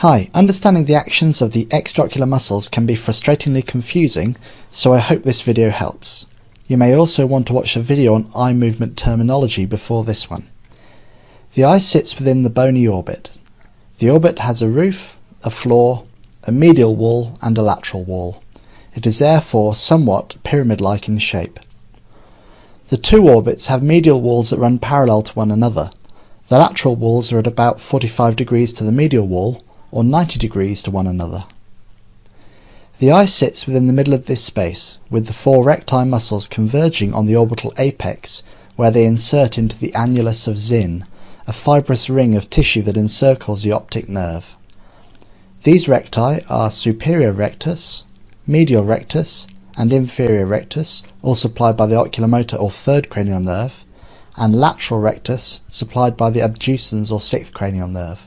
Hi, understanding the actions of the extraocular muscles can be frustratingly confusing, so I hope this video helps. You may also want to watch a video on eye movement terminology before this one. The eye sits within the bony orbit. The orbit has a roof, a floor, a medial wall and a lateral wall. It is therefore somewhat pyramid-like in shape. The two orbits have medial walls that run parallel to one another. The lateral walls are at about 45 degrees to the medial wall, or 90 degrees to one another. The eye sits within the middle of this space, with the four recti muscles converging on the orbital apex, where they insert into the annulus of Zinn, a fibrous ring of tissue that encircles the optic nerve. These recti are superior rectus, medial rectus, and inferior rectus, all supplied by the oculomotor or third cranial nerve, and lateral rectus, supplied by the abducens or sixth cranial nerve.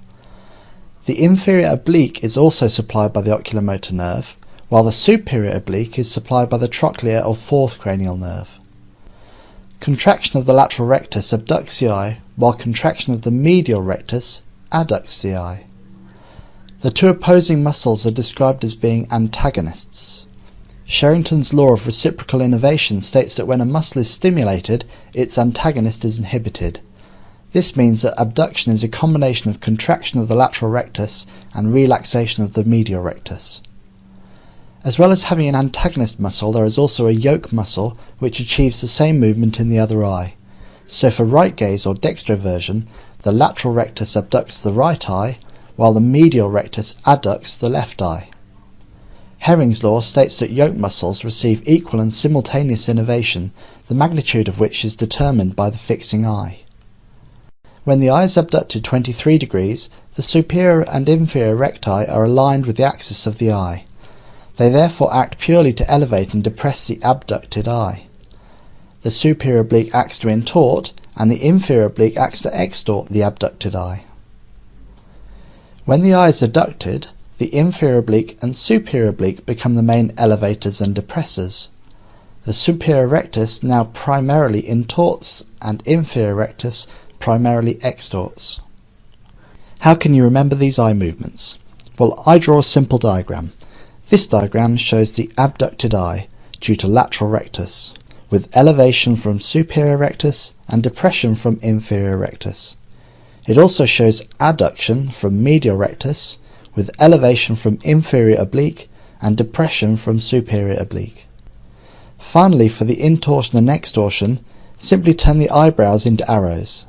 The inferior oblique is also supplied by the oculomotor nerve, while the superior oblique is supplied by the trochlear or fourth cranial nerve. Contraction of the lateral rectus abducts the eye, while contraction of the medial rectus adducts the eye. The two opposing muscles are described as being antagonists. Sherrington's law of reciprocal innervation states that when a muscle is stimulated, its antagonist is inhibited. This means that abduction is a combination of contraction of the lateral rectus and relaxation of the medial rectus. As well as having an antagonist muscle, there is also a yoke muscle which achieves the same movement in the other eye. So for right gaze or dextroversion, the lateral rectus abducts the right eye, while the medial rectus adducts the left eye. Herring's law states that yoke muscles receive equal and simultaneous innervation, the magnitude of which is determined by the fixing eye. When the eye is abducted 23 degrees, the superior and inferior recti are aligned with the axis of the eye. They therefore act purely to elevate and depress the abducted eye. The superior oblique acts to intort, and the inferior oblique acts to extort the abducted eye. When the eye is adducted, the inferior oblique and superior oblique become the main elevators and depressors. The superior rectus now primarily intorts, and inferior rectus primarily extorts. How can you remember these eye movements? Well, I draw a simple diagram. This diagram shows the abducted eye due to lateral rectus, with elevation from superior rectus and depression from inferior rectus. It also shows adduction from medial rectus, with elevation from inferior oblique and depression from superior oblique. Finally, for the intorsion and extorsion, simply turn the eyebrows into arrows.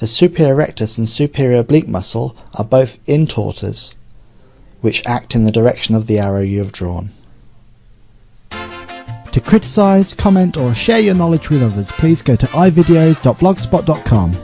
The superior rectus and superior oblique muscle are both intorters, which act in the direction of the arrow you have drawn. To criticise, comment or share your knowledge with others, please go to ivideos.blogspot.com.